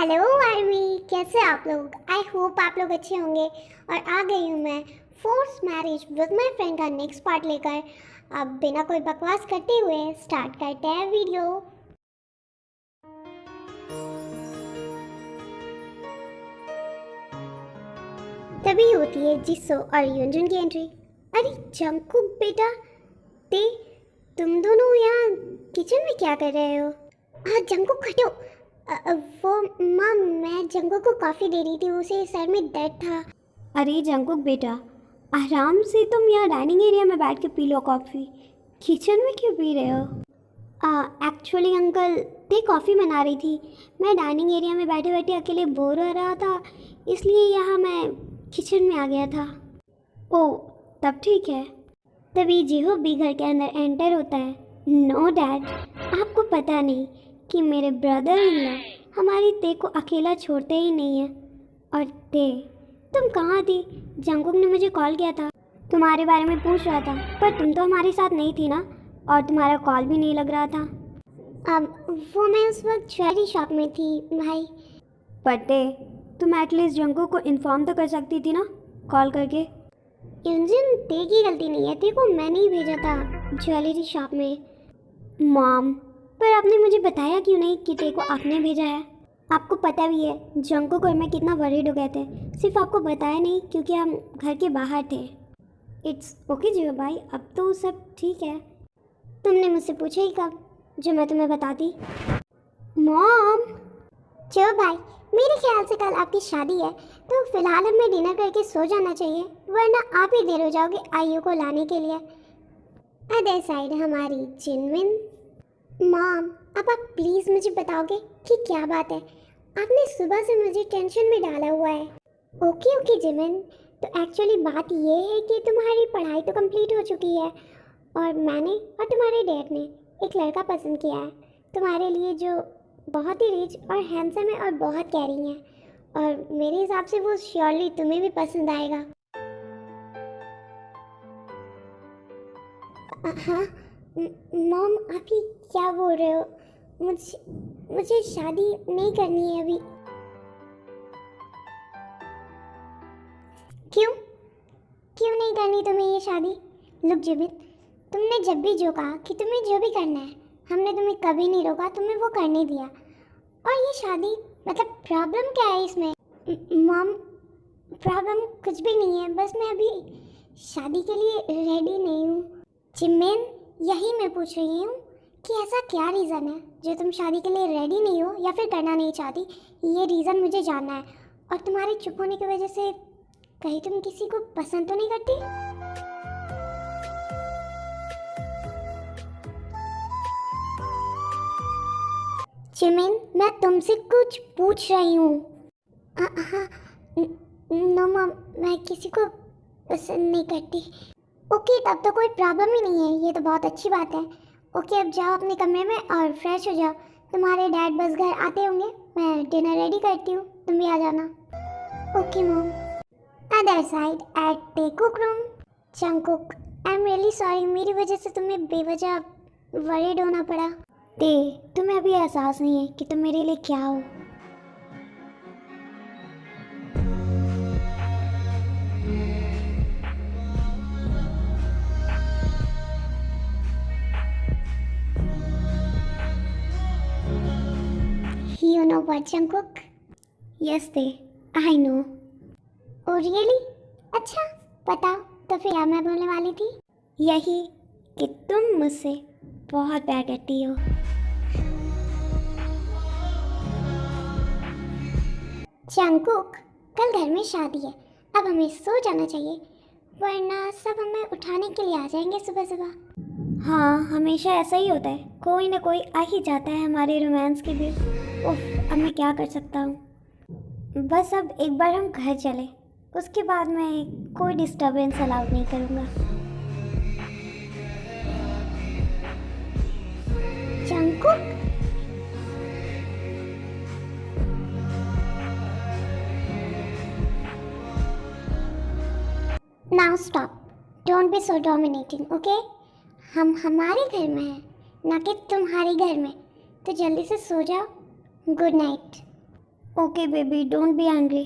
Hello army, कैसे आप लोग। आई होप आप लोग अच्छे होंगे। और आ गई हूँ मैं force marriage with my friend का नेक्स्ट पार्ट लेकर। अब बिना कोई बकवास करते हुए स्टार्ट करते हैं वीडियो। तभी होती है जिसो और युंजुन की एंट्री। अरे जंगकुक बेटा, ते तुम दोनों यहाँ किचन में क्या कर रहे हो? हाँ जंगकुक हटो। वो माँ, मैं जंगकुक को कॉफ़ी दे रही थी, उसे सर में दर्द था। अरे जंकुक बेटा, आराम से तुम यहाँ डाइनिंग एरिया में बैठ के पी लो कॉफ़ी। किचन में क्यों पी रहे हो? एक्चुअली अंकल, ते कॉफ़ी बना रही थी। मैं डाइनिंग एरिया में बैठे बैठे अकेले बोर हो रहा था, इसलिए यहाँ मैं किचन में आ गया था। ओह, तब ठीक है। तभी जीहू भी घर के अंदर एंटर होता है। नो डैड, आपको पता नहीं कि मेरे ब्रदर इन लॉ हमारी ते को अकेला छोड़ते ही नहीं है। और ते, तुम कहाँ थी? जंगकुक ने मुझे कॉल किया था, तुम्हारे बारे में पूछ रहा था, पर तुम तो हमारे साथ नहीं थी ना, और तुम्हारा कॉल भी नहीं लग रहा था। अब वो मैं उस वक्त ज्वेलरी शॉप में थी भाई। पर तुम एटलीस्ट जंकुक को इन्फॉर्म तो कर सकती थी ना, कॉल करके। युंजिन, ते की गलती नहीं है, ते को मैंने ही भेजा था ज्वेलरी शॉप में। मॉम, पर आपने मुझे बताया क्यों नहीं कि ते को आपने भेजा है? आपको पता भी है जंगकुक और मैं कितना वरीड हो गए थे, सिर्फ आपको बताया नहीं क्योंकि हम घर के बाहर थे। इट्स ओके जीवा भाई, अब तो सब ठीक है। तुमने मुझसे पूछा ही कब, जो मैं तुम्हें बताती। मॉम, चलो भाई, मेरे ख्याल से कल आपकी शादी है, तो फिलहाल हमें डिनर करके सो जाना चाहिए, वरना आप ही देर हो जाओगे आयु को लाने के लिए। अदर साइड हमारी जिनमिन। मॉम, अब आप प्लीज़ मुझे बताओगे कि क्या बात है? आपने सुबह से मुझे टेंशन में डाला हुआ है। ओके ओके जिमिन, तो एक्चुअली बात ये है कि तुम्हारी पढ़ाई तो कंप्लीट हो चुकी है, और मैंने और तुम्हारे डैड ने एक लड़का पसंद किया है तुम्हारे लिए, जो बहुत ही रिच और हैंडसम है और बहुत कैरिंग है, और मेरे हिसाब से वो श्योरली तुम्हें भी पसंद आएगा। हाँ मॉम, आप ही क्या बोल रहे हो? मुझे मुझे शादी नहीं करनी है अभी। क्यों क्यों नहीं करनी तुम्हें ये शादी? लुक जिबित, तुमने जब भी जो कहा कि तुम्हें जो भी करना है, हमने तुम्हें कभी नहीं रोका, तुम्हें वो करने दिया। और ये शादी, मतलब प्रॉब्लम क्या है इसमें? मॉम, प्रॉब्लम कुछ भी नहीं है, बस मैं अभी शादी के लिए रेडी नहीं हूँ। जिमिन, यही मैं पूछ रही हूँ कि ऐसा क्या रीज़न है जो तुम शादी के लिए रेडी नहीं हो या फिर करना नहीं चाहती? ये रीज़न मुझे जानना है। और तुम्हारे चुप होने की वजह से कहीं तुम किसी को पसंद तो नहीं करती? जिमिन, मैं तुमसे कुछ पूछ रही हूँ। हाँ, नो मॉम, मैं किसी को पसंद नहीं करती। ओके, तब तो कोई प्रॉब्लम ही नहीं है, ये तो बहुत अच्छी बात है। ओके, अब जाओ अपने कमरे में और फ्रेश हो जाओ। तुम्हारे डैड बस घर आते होंगे, मैं डिनर रेडी करती हूँ, तुम भी आ जाना। Okay mom. Other side at the cook room. Jungkook, I am really sorry, मेरी वजह से तुम्हें बेवजह वरीड होना पड़ा। तुम्हें अभी एहसास नहीं है कि तुम मेरे लिए क्या हो। You know what, Jungkook? Yes I know. Oh really? अच्छा, बताओ तो फिर क्या मैं बोलने वाली थी? यही कि तुम मुझसे बहुत प्यार करती हो। जंगकुक, कल घर में शादी है, अब हमें सो जाना चाहिए, वरना सब हमें उठाने के लिए आ जाएंगे सुबह सुबह। हाँ, हमेशा ऐसा ही होता है, कोई ना कोई आ ही जाता है हमारे रोमांस के लिए। उफ, अब मैं क्या कर सकता हूँ। बस अब एक बार हम घर चले, उसके बाद मैं कोई डिस्टरबेंस अलाउड नहीं करूँगा। Jungkook, now stop, don't be so dominating, okay? हम हमारे घर में हैं, ना कि तुम्हारे घर में, तो जल्दी से सो जाओ। Good night. Okay baby, don't be angry.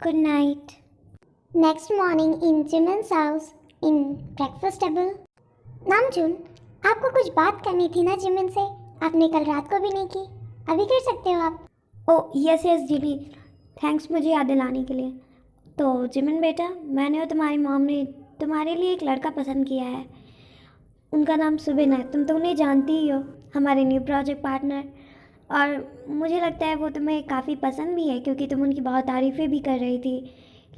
Good night. Next morning in Jimin's house in breakfast table. Namjoon, आपको कुछ बात करनी थी ना जिमिन से, आपने कल रात को भी नहीं की, अभी कर सकते हो आप। ओ यस यस जीली, थैंक्स मुझे याद दिलाने के लिए। तो जिमिन बेटा, मैंने और तुम्हारी मॉम ने तुम्हारे लिए एक लड़का पसंद किया है। उनका नाम सुबिन है, तुम तो उन्हें जानती ही हो, हमारे न्यू प्रोजेक्ट पार्टनर। और मुझे लगता है वो तुम्हें काफ़ी पसंद भी है, क्योंकि तुम उनकी बहुत तारीफ़ें भी कर रही थी।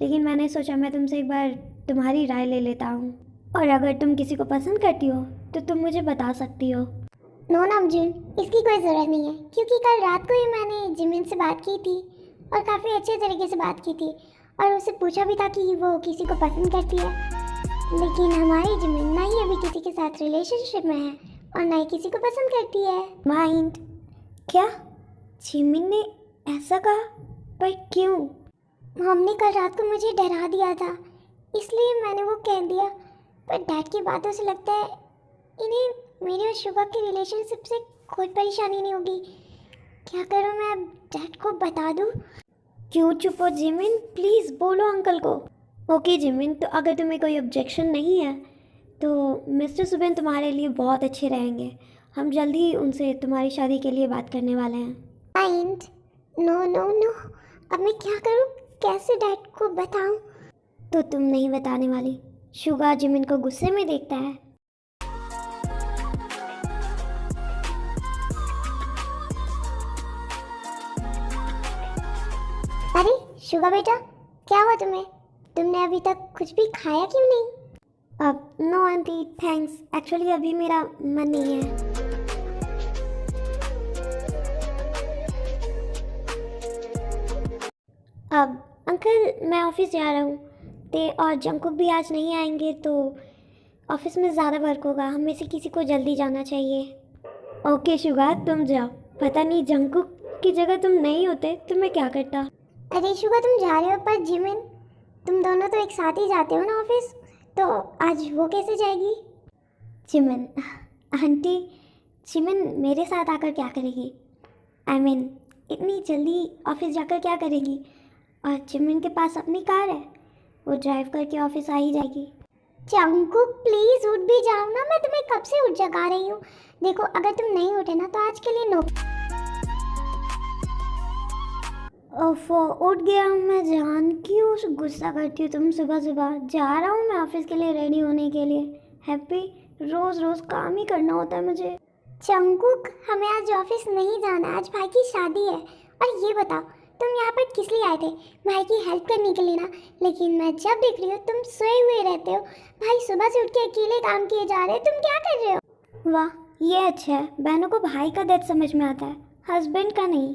लेकिन मैंने सोचा मैं तुमसे एक बार तुम्हारी राय ले लेता हूँ, और अगर तुम किसी को पसंद करती हो तो तुम मुझे बता सकती हो। नो नामजुन, इसकी कोई ज़रूरत नहीं है, क्योंकि कल रात को ही मैंने जिमिन से बात की थी और काफ़ी अच्छे तरीके से बात की थी, और उससे पूछा भी था कि वो किसी को पसंद करती है। लेकिन हमारी जिमिन ना ही अभी किसी के साथ रिलेशनशिप में है और ना ही किसी को पसंद करती है। माइंड क्या? जिमिन ने ऐसा कहा? पर क्यों? हमने कल रात को मुझे डरा दिया था, इसलिए मैंने वो कह दिया। पर डैड की बातों से लगता है इन्हें मेरे और शुभा के रिलेशनशिप से कोई परेशानी नहीं होगी। क्या करूं मैं, अब डैड को बता दूं? क्यों चुप हो जिमिन, प्लीज़ बोलो अंकल को। ओके जिमिन, तो अगर तुम्हें कोई ऑब्जेक्शन नहीं है तो मिस्टर सुबिन तुम्हारे लिए बहुत अच्छे रहेंगे। हम जल्दी ही उनसे तुम्हारी शादी के लिए बात करने वाले हैं। माइंड, नो नो नो, अब मैं क्या करूं, कैसे डैड को बताऊं? तो तुम नहीं बताने वाली? शुगा जिमिन को गुस्से में देखता है। अरे शुगा बेटा, क्या हुआ तुम्हें? तुमने अभी तक कुछ भी खाया क्यों नहीं? अब नो आंटी थैंक्स, एक्चुअली अभी मेरा मन नहीं है। अब अंकल मैं ऑफिस जा रहा हूँ, ते और जंकुक भी आज नहीं आएंगे, तो ऑफिस में ज़्यादा वर्क होगा, हम में से किसी को जल्दी जाना चाहिए। ओके शुगा, तुम जाओ। पता नहीं जंकुक की जगह तुम नहीं होते तो मैं क्या करता। अरे शुगा, तुम जा रहे हो, पर जिमिन, तुम दोनों तो एक साथ ही जाते हो ना ऑफिस, तो आज वो कैसे जाएगी? जिमिन आंटी, जिमिन मेरे साथ आकर क्या करेगी? आई मीन इतनी जल्दी ऑफिस जाकर क्या करेगी? और जिमिन के पास अपनी कार है, वो ड्राइव करके ऑफिस आ ही जाएगी। जंकुक प्लीज उठ भी जाओ ना, मैं तुम्हें कब से उठ जगा रही हूँ। देखो अगर तुम नहीं उठे ना तो आज के लिए नो। ओफो, उठ गया हूँ मैं जान, क्यों गुस्सा करती हूँ तुम सुबह सुबह? जा रहा हूँ मैं ऑफिस के लिए रेडी होने के लिए। हैप्पी, रोज़ रोज़ काम ही करना होता है मुझे। जंकुक, हमें आज ऑफिस नहीं जाना, आज भाई की शादी है। और ये बताओ, तुम यहाँ पर किस लिए आए थे? भाई की हेल्प करने के लिए ना? लेकिन मैं जब देख रही हूँ तुम सोए हुए रहते हो, भाई सुबह से उठ के अकेले काम किए जा रहे हैं, तुम क्या कर रहे हो? वाह, ये अच्छा है, बहनों को भाई का दर्द समझ में आता है, हस्बैंड का नहीं।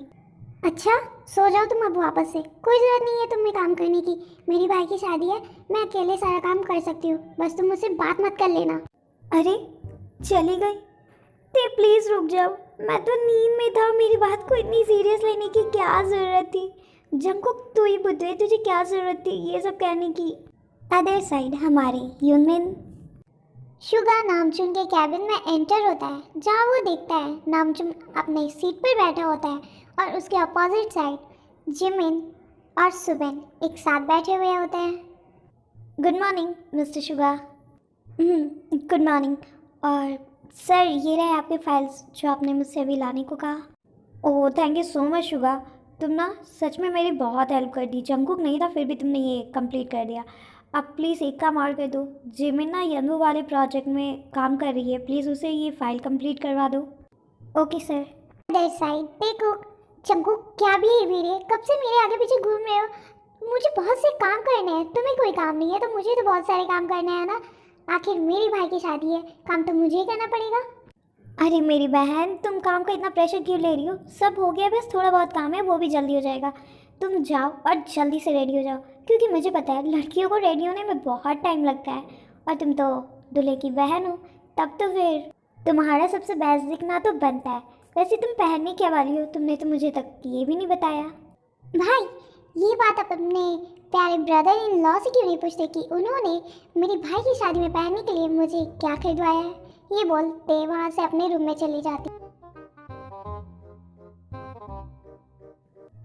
अच्छा, सो जाओ तुम अब वापस से, कोई ज़रूरत नहीं है तुम्हें काम करने की। मेरी भाई की शादी है, मैं अकेले सारा काम कर सकती हूँ, बस तुम मुझसे बात मत कर लेना। अरे चली गई? ते प्लीज़ रुक जाओ, मैं तो नींद में था, मेरी बात को इतनी सीरियस लेने की क्या ज़रूरत थी? जंकुक तू ही बुद्धू, तुझे क्या ज़रूरत थी ये सब कहने की? अदर साइड हमारे यूनमिन। शुगा नामचुन के कैबिन में एंटर होता है, जहाँ वो देखता है नामचुन अपने सीट पर बैठा होता है और उसके अपोजिट साइड जिमिन और सुबिन एक साथ बैठे हुए होते हैं। Good morning mister Suga. Good morning. और सर ये रहे आपके फाइल्स जो आपने मुझसे अभी लाने को कहा। Oh thank you so much Suga, तुम ना सच में मेरी बहुत हेल्प कर दी। जंकुक नहीं था फिर भी तुमने ये कंप्लीट कर दिया। अब प्लीज़ एक काम और कर दो, जिमिन ना यंदू वाले प्रोजेक्ट में काम कर रही है, प्लीज़ उसे ये फाइल कंप्लीट करवा दो। Okay sir. अदर साइड देखो, जंकुक क्या बिहेवियर है, कब से मेरे आगे पीछे घूम रहे हो? मुझे बहुत से काम करने हैं, तुम्हें कोई काम नहीं है, तो मुझे तो बहुत सारे काम करने हैं ना। आखिर मेरी भाई की शादी है, काम तो मुझे ही करना पड़ेगा। अरे मेरी बहन, तुम काम का इतना प्रेशर क्यों ले रही हो? सब हो गया, बस थोड़ा बहुत काम है, वो भी जल्दी हो जाएगा। तुम जाओ और जल्दी से रेडी हो जाओ, क्योंकि मुझे पता है लड़कियों को रेडी होने में बहुत टाइम लगता है, और तुम तो दूल्हे की बहन हो, तब तो फिर तुम्हारा सबसे बेस्ट दिखना तो बनता है। वैसे तुम पहनने क्या वाली हो? तुमने तो मुझे तक ये भी नहीं बताया। भाई, ये बात आप अपने प्यारे ब्रदर इन लॉ से क्यों नहीं पूछते कि उन्होंने मेरी भाई की शादी में पहनने के लिए मुझे क्या खरीदवाया है? ये बोलते वहाँ से अपने रूम में चली जाती।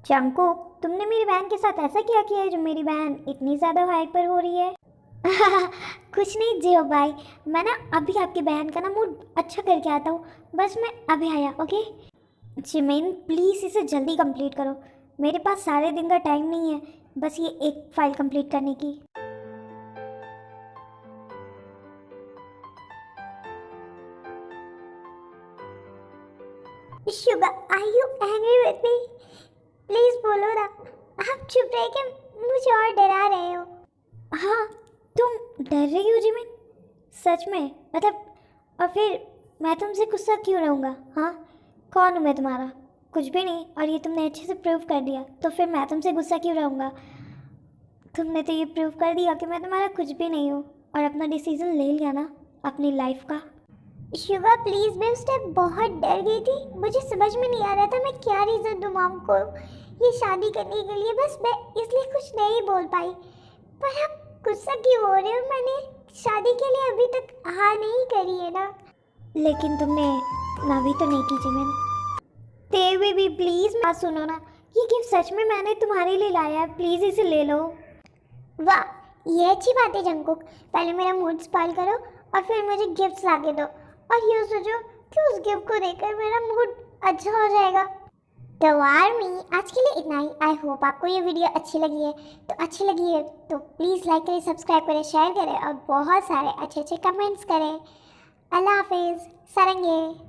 जंगकुक, तुमने मेरी बहन के साथ ऐसा क्या किया है जो मेरी बहन इतनी ज़्यादा हाइपर हो रही है? कुछ नहीं जियो भाई, मैं ना अभी आपकी बहन का ना मूड अच्छा करके आता हूँ, बस मैं अभी आया। ओके जिमिन, प्लीज़ इसे जल्दी कंप्लीट करो, मेरे पास सारे दिन का टाइम नहीं है बस ये एक फाइल कंप्लीट करने की। Sugar, are you angry with me? Please बोलो ना, आप चुप रह के मुझे और डरा रहे हो। हाँ, तुम डर रही हो जिमिन? सच में? मतलब, और फिर मैं तुमसे गुस्सा क्यों रहूँगा? हाँ, कौन हूँ मैं तुम्हारा? कुछ भी नहीं। और ये तुमने अच्छे से प्रूव कर दिया, तो फिर मैं तुमसे गुस्सा क्यों रहूँगा? तुमने तो ये प्रूव कर दिया कि मैं तुम्हारा कुछ भी नहीं हूँ, और अपना डिसीजन ले लिया ना अपनी लाइफ का। शुगर प्लीज, मैं उस टाइम बहुत डर गई थी, मुझे समझ में नहीं आ रहा था मैं क्या रीज़न दूँ मॉम को ये शादी करने के लिए, बस मैं इसलिए कुछ नहीं बोल पाई। पर आप गुस्सा क्यों हो रहे हो? मैंने शादी के लिए अभी तक हाँ नहीं करी है ना। लेकिन तुमने ना भी तो नहीं की जिमिन। देवी भी प्लीज़ बात सुनो ना, ये गिफ्ट सच में मैंने तुम्हारे लिए लाया है, प्लीज़ इसे ले लो। वाह, ये अच्छी बात है जंगकुक, पहले मेरा मूड स्पॉइल करो और फिर मुझे गिफ्ट्स लाके दो, और यूँ सोचो कि उस गिफ्ट को देकर मेरा मूड अच्छा हो जाएगा। तो आर्मी, आज के लिए इतना ही। आई होप आपको ये वीडियो अच्छी लगी है, तो प्लीज़ लाइक करें, सब्सक्राइब करें, शेयर करें और बहुत सारे अच्छे अच्छे कमेंट्स करें। अल्लाह हाफिज़, सारंगे।